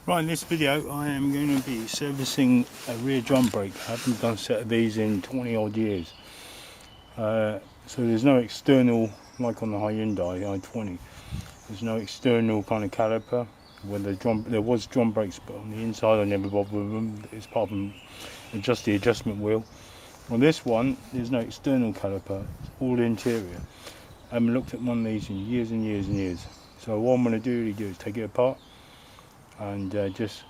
Right, in this video I am going to be servicing a rear drum brake. I haven't done a set of these in 20 odd years. So there's no external, like on the Hyundai i20, there's no external kind of caliper. When there was drum brakes, but on the inside I never bothered with them. It's part of them, just the adjustment wheel. On this one there's no external caliper, it's all interior. I haven't looked at one of these in years and years and years. So what I'm going to do is take it apart and just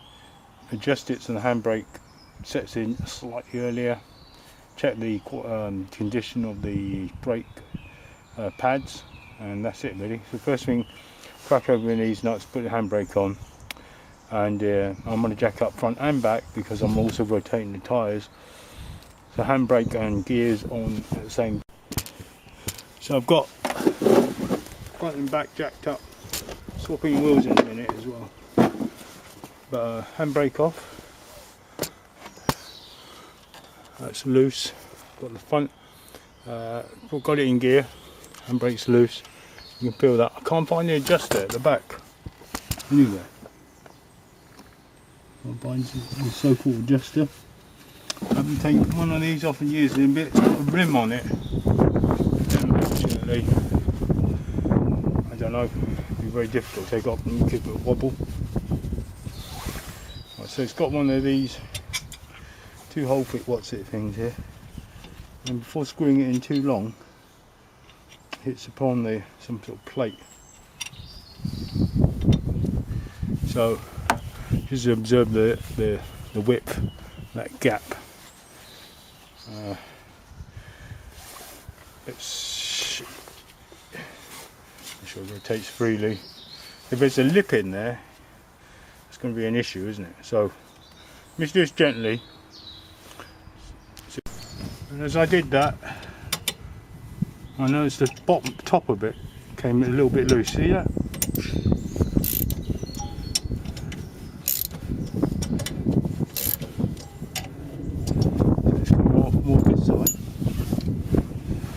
adjust it so the handbrake sets in slightly earlier. Check the condition of the brake pads, and that's it really. So first thing, crack open these nuts, put the handbrake on, and I'm going to jack up front and back because I'm also rotating the tyres. So handbrake and gears on at the same. So I've got front and back jacked up, swapping wheels in a minute as well. But handbrake off, that's loose. Got the front, got it in gear, handbrake's loose. You can feel that. I can't find the adjuster at the back anywhere. I'll find the so-called adjuster. I haven't taken one of these off in years. There's a bit of a rim on it. Unfortunately, I don't know. It'd be very difficult to take off and keep it a wobble. So it's got one of these 2-hole fit things here, and before screwing it in too long, it hits upon some sort of plate. So just observe the width, that gap. It's make sure it rotates freely. If there's a lip in there, it's going to be an issue, isn't it? So let's do this gently. And as I did that, I noticed the top of it came a little bit loose. See that? It's coming off more this side.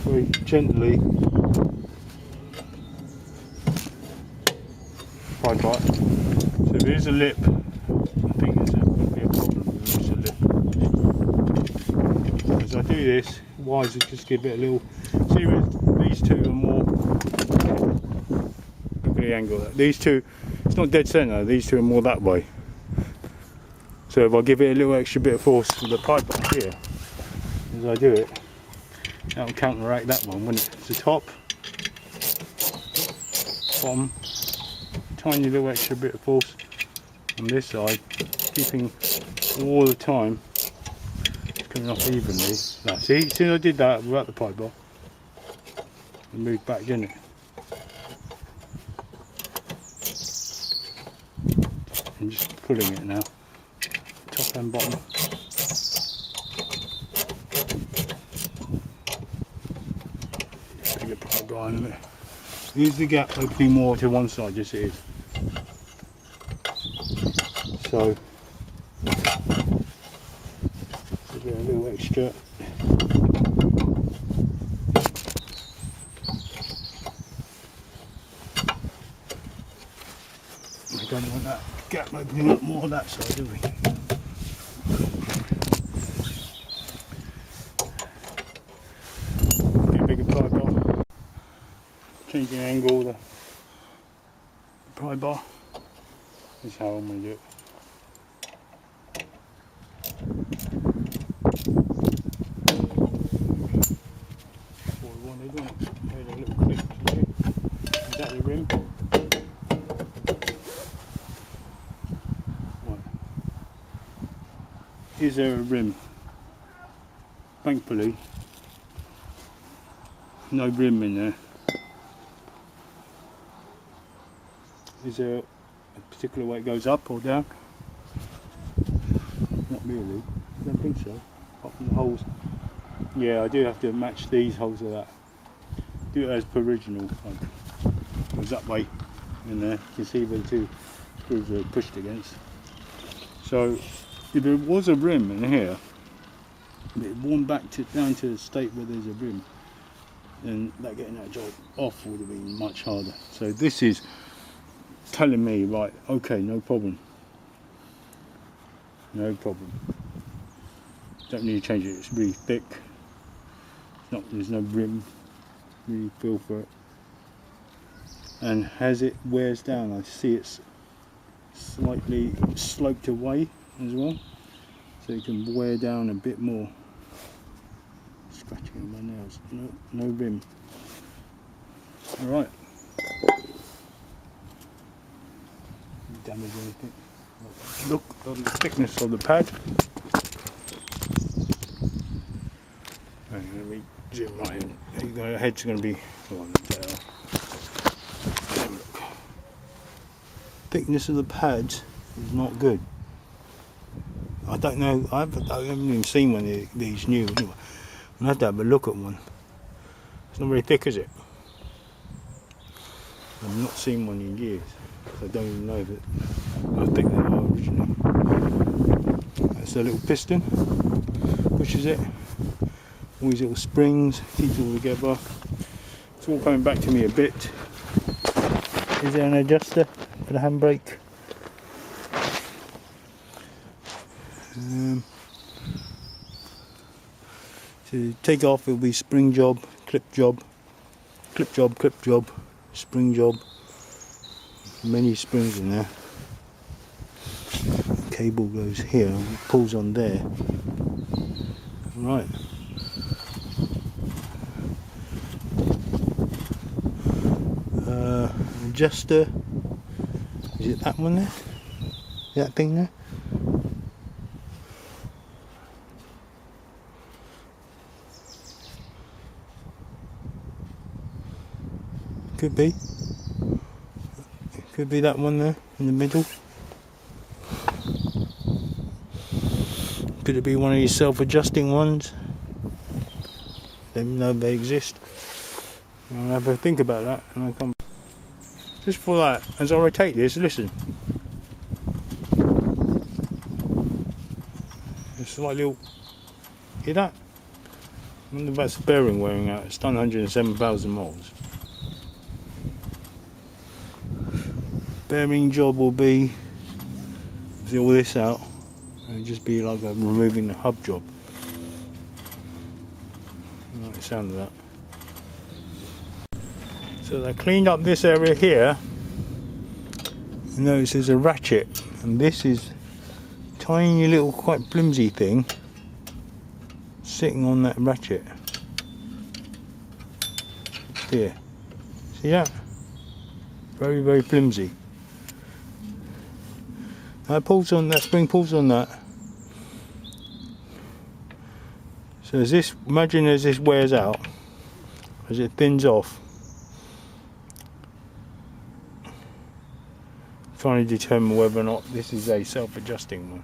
Very gently. Right, right. So there is a lip. I think there's going to be a problem if there is a lip. As I do this, wise is just give it a little. See, these two are more. Look at the angle. These two, it's not dead centre. These two are more that way. So if I give it a little extra bit of force with the pipe up here, as I do it, that will counteract that one, won't it? It's the top, bottom. Tiny little extra bit of force on this side, keeping all the time it's coming off evenly. Now, see, as soon as I did that without the pipe off, it moved back, didn't it? I'm just pulling it now, top and bottom. Bigger pipe behind it. Here's the gap opening more to one side, just it is. So, a little extra. We don't want that gap opening up more on that side, do we? Get a bigger pry bar. Change the angle, the pry bar. This is how I'm going to do it. What we want to do, made a little clip. Is that the rim? Right. Is there a rim? Thankfully, no rim in there. Is there a particular way it goes up or down? Not really. I don't think so. Apart from the holes. Yeah, I do have to match these holes with that. Do it as per original. Like, it goes that way in there. You can see where the two screws are pushed against. So if there was a rim in here, it worn back down to the state where there's a rim, then getting that job off would have been much harder. So this is telling me, right, okay, no problem. no problem. Don't need to change it, it's really thick. There's no rim, really feel for it. And as it wears down, I see it's slightly sloped away as well, so you can wear down a bit more. Scratching on my nails, no rim. Alright. Damage anything. Look on the thickness of the pad. Let me zoom right in. The head's going to be on the tail. Look. Thickness of the pads is not good. I don't know. I haven't even seen one of these new. Anyway, I'll have to have a look at one. It's not very thick, is it? I've not seen one in years. So I don't even know how thick they are originally. That's a little piston. Pushes it. All these little springs, keeps it all together. It's all coming back to me a bit. Is there an adjuster for the handbrake? To take off, it'll be spring job, clip job, clip job, clip job, spring job. Many springs in there. The cable goes here, pulls on there. Right. Adjuster. Is it that one there? That thing there? Could be. Could be that one there in the middle. Could it be one of these self-adjusting ones? Don't even know if they exist. I'll have a think about that and I'll come. Just for that, as I rotate this, listen. It's like little. Hear that? I wonder if that's the bearing wearing out. It's done 107,000 miles. Bearing job will be see all this out and just be like removing the hub job. I like the sound of that. So they cleaned up this area here. You notice there's a ratchet, and this is a tiny little quite flimsy thing sitting on that ratchet. Here. See that? Very, very flimsy. That pulls on that spring, pulls on that. So as this, imagine as this wears out, as it thins off, trying to determine whether or not this is a self-adjusting one.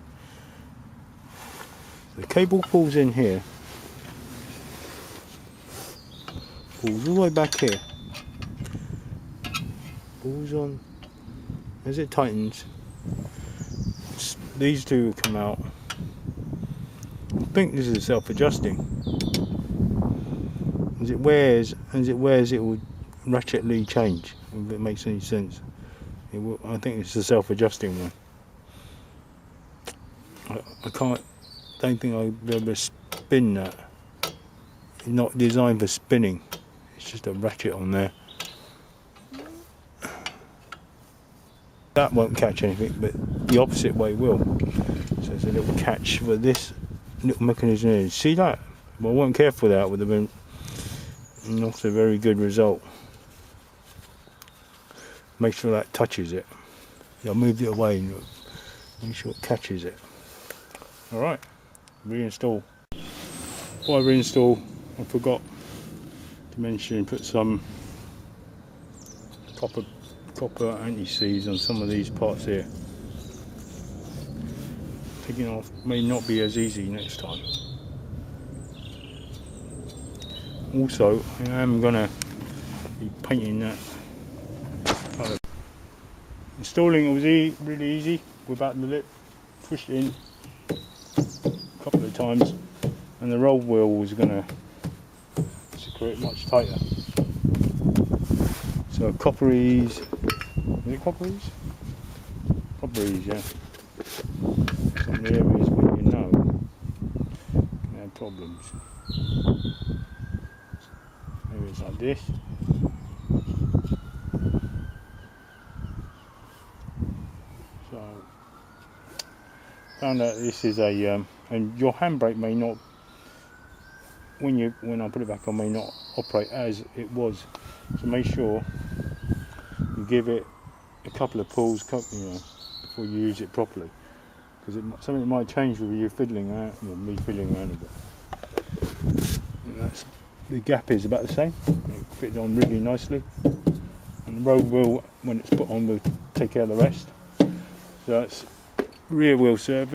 The cable pulls in here, pulls all the way back here, pulls on, as it tightens, these two come out. I think this is self-adjusting. As it wears, it will ratchetly change, if it makes any sense. It will, I think it's a self-adjusting one. I don't think I'll be able to spin that. It's not designed for spinning. It's just a ratchet on there. That won't catch anything, but the opposite way will. So there's a little catch for this little mechanism here. See that? Well, I wasn't careful with that, would have been not a very good result. Make sure that touches it. I moved it away and make sure it catches it. Alright, reinstall. Before I reinstall, I forgot to mention put some copper anti-seize on some of these parts here. Taking off may not be as easy next time. Also, I am gonna be painting that colour. Installing was really easy without the lip. Pushed it in a couple of times, and the roll wheel was gonna secure it much tighter. So copperies. Is it copperies? Copperies, yeah. some of the areas where you know you have problems. Areas like this. So found out this is a and your handbrake may not, when I put it back on, may not operate as it was. So make sure you give it a couple of pulls, before you use it properly, because something might change with you fiddling around, or me fiddling around a bit. And the gap is about the same. It fits on really nicely, and the road wheel, when it's put on, will take care of the rest. So that's rear wheel service.